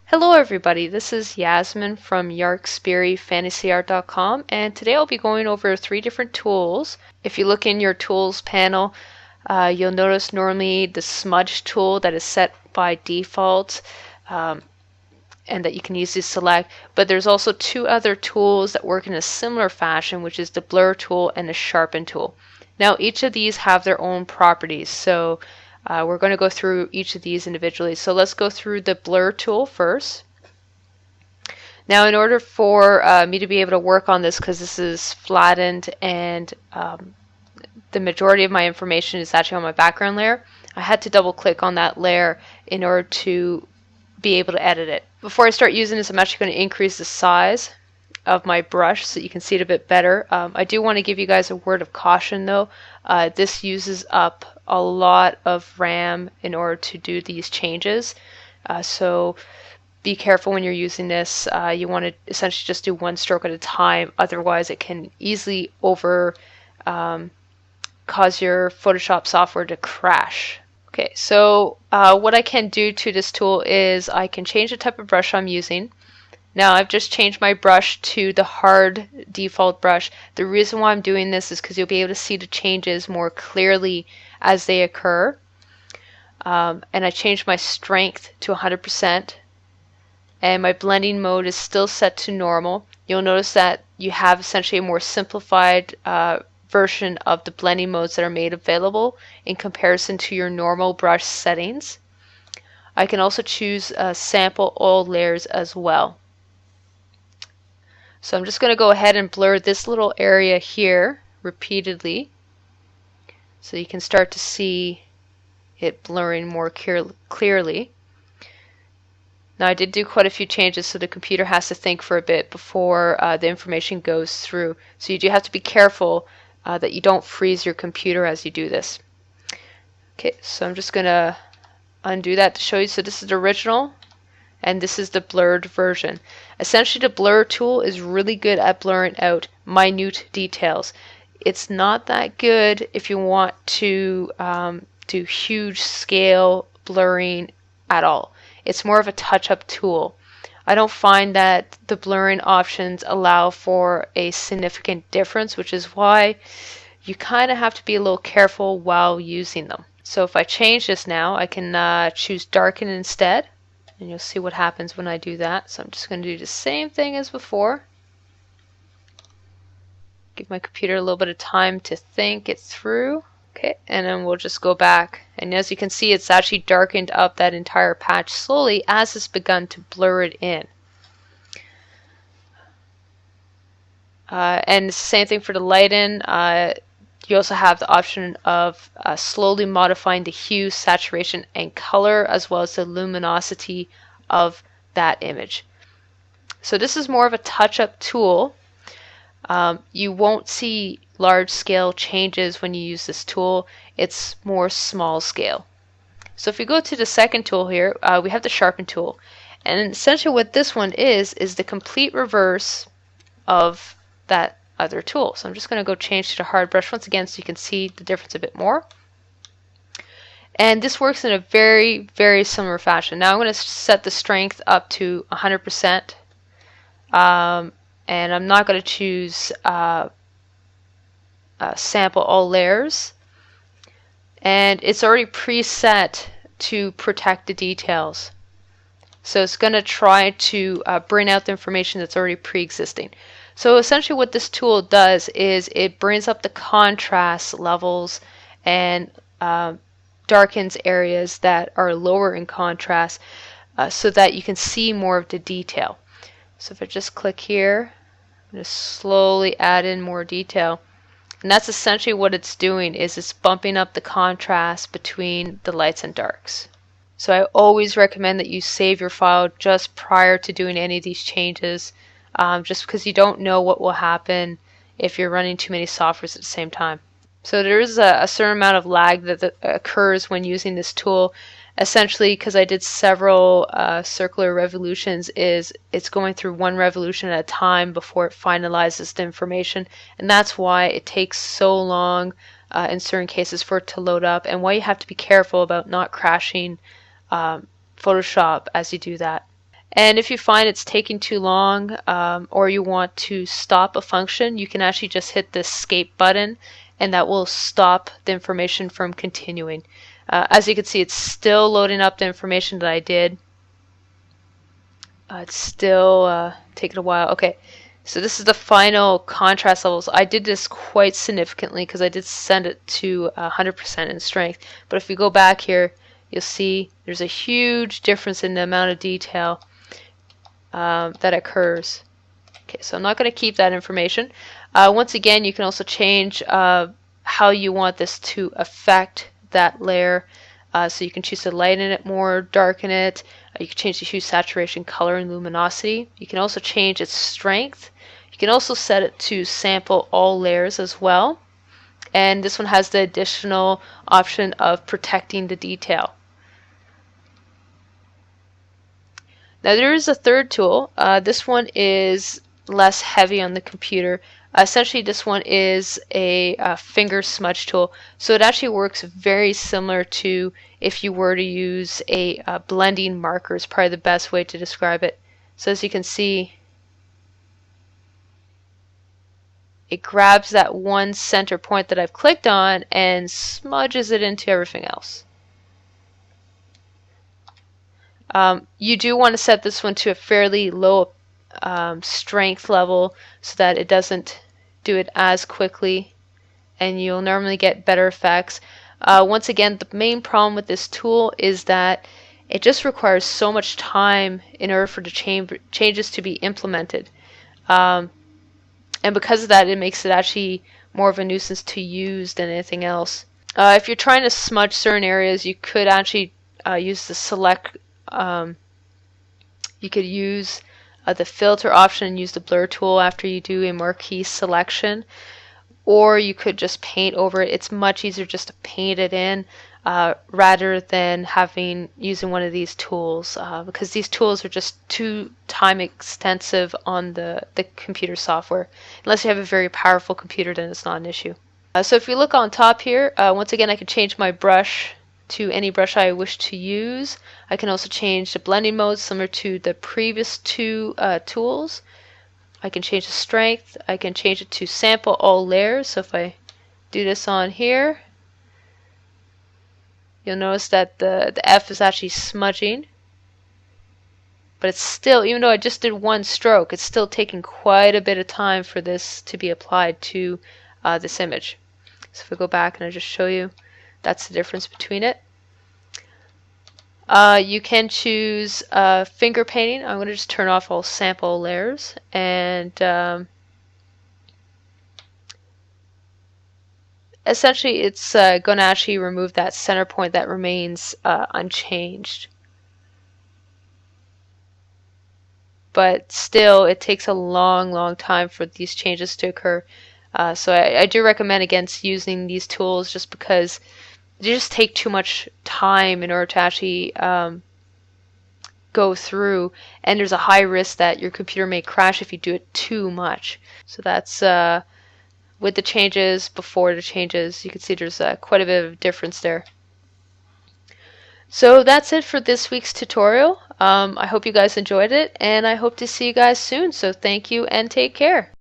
Hello everybody, this is Yasmin from Yarkspiri fantasyart.com, and today I'll be going over 3 different tools. If you look in your tools panel, you'll notice normally the SMUDGE tool that is set by default and that you can easily select, but there's also 2 other tools that work in a similar fashion, which is the blur tool and the sharpen tool. Now each of these have their own properties, so we're going to go through each of these individually. So let's go through the blur tool first. Now in order for me to be able to work on this, because this is flattened and the majority of my information is actually on my background layer, I had to double click on that layer in order to be able to edit it. Before I start using this, I'm actually going to increase the size of my brush so you can see it a bit better. I do want to give you guys a word of caution though. This uses up a lot of RAM in order to do these changes, so be careful when you're using this. You want to essentially just do one stroke at a time, otherwise it can easily cause your Photoshop software to crash. Okay, so what I can do to this tool is I can change the type of brush I'm using. Now I've just changed my brush to the hard default brush. The reason why I'm doing this is because you'll be able to see the changes more clearly as they occur. And I changed my strength to 100%, and my blending mode is still set to normal. You'll notice that you have essentially a more simplified version of the blending modes that are made available in comparison to your normal brush settings. I can also choose sample all layers as well. So I'm just going to go ahead and blur this little area here repeatedly so you can start to see it blurring more clearly. Now I did do quite a few changes, so the computer has to think for a bit before the information goes through. So you do have to be careful that you don't freeze your computer as you do this. Okay, so I'm just going to undo that to show you. So this is the original, and this is the blurred version. Essentially, the blur tool is really good at blurring out minute details. It's not that good if you want to do huge scale blurring at all. It's more of a touch-up tool. I don't find that the blurring options allow for a significant difference, which is why you kind of have to be a little careful while using them. So if I change this now, I can choose darken instead, and you'll see what happens when I do that. So I'm just going to do the same thing as before. Give my computer a little bit of time to think it through. Okay, and then we'll just go back. And as you can see, it's actually darkened up that entire patch slowly as it's begun to blur it in. And it's the same thing for the lighten. You also have the option of slowly modifying the hue, saturation, and color, as well as the luminosity of that image. So this is more of a touch-up tool. You won't see large-scale changes when you use this tool. It's more small-scale. So if you go to the second tool here, we have the sharpen tool. And essentially what this one is the complete reverse of that other tool. So I'm just going to go change to the hard brush once again so you can see the difference a bit more. And this works in a very, very similar fashion. Now I'm going to set the strength up to 100%. And I'm not going to choose sample all layers. And it's already preset to protect the details. So it's going to try to bring out the information that's already pre-existing. So essentially what this tool does is it brings up the contrast levels and darkens areas that are lower in contrast so that you can see more of the detail. So if I just click here, I'm going to slowly add in more detail. And that's essentially what it's doing, is it's bumping up the contrast between the lights and darks. So I always recommend that you save your file just prior to doing any of these changes, just because you don't know what will happen if you're running too many softwares at the same time. So there is a certain amount of lag that occurs when using this tool. Essentially, because I did several circular revolutions, is it's going through one revolution at a time before it finalizes the information, and that's why it takes so long in certain cases for it to load up, and why you have to be careful about not crashing Photoshop as you do that. And if you find it's taking too long or you want to stop a function, you can actually just hit the escape button and that will stop the information from continuing. As you can see, it's still loading up the information that I did. It's still taking a while. Okay, so this is the final contrast levels. I did this quite significantly because I did send it to 100% in strength. But if we go back here, you'll see there's a huge difference in the amount of detail that occurs. Okay, so I'm not going to keep that information. Once again, you can also change how you want this to affect that layer. So you can choose to lighten it more, darken it. You can change the hue, saturation, color, and luminosity. You can also change its strength. You can also set it to sample all layers as well. And this one has the additional option of protecting the detail. Now there is a third tool. This one is less heavy on the computer. Essentially this one is a finger smudge tool. So it actually works very similar to if you were to use a blending marker is probably the best way to describe it. So as you can see, it grabs that one center point that I've clicked on and smudges it into everything else. You do want to set this one to a fairly low strength level so that it doesn't do it as quickly and you'll normally get better effects. Once again, the main problem with this tool is that it just requires so much time in order for the changes to be implemented. And because of that, it makes it actually more of a nuisance to use than anything else. If you're trying to smudge certain areas, you could actually use the select. You could use the filter option and use the blur tool after you do a marquee selection, or you could just paint over it. It's much easier just to paint it in rather than using one of these tools because these tools are just too time extensive on the computer software. Unless you have a very powerful computer, then it's not an issue. So if you look on top here, once again I can change my brush to any brush I wish to use. I can also change the blending mode similar to the previous two tools. I can change the strength. I can change it to sample all layers. So if I do this on here, you'll notice that the F is actually smudging. But it's still, even though I just did one stroke, it's still taking quite a bit of time for this to be applied to this image. So if I go back and I just show you, that's the difference between it. You can choose finger painting. I'm going to just turn off all sample layers and essentially it's going to actually remove that center point that remains unchanged. But still it takes a long time for these changes to occur. So I do recommend against using these tools just because they just take too much time in order to actually go through, and there's a high risk that your computer may crash if you do it too much. So that's with the changes, before the changes, you can see there's quite a bit of difference there. So that's it for this week's tutorial. I hope you guys enjoyed it, and I hope to see you guys soon. So thank you and take care.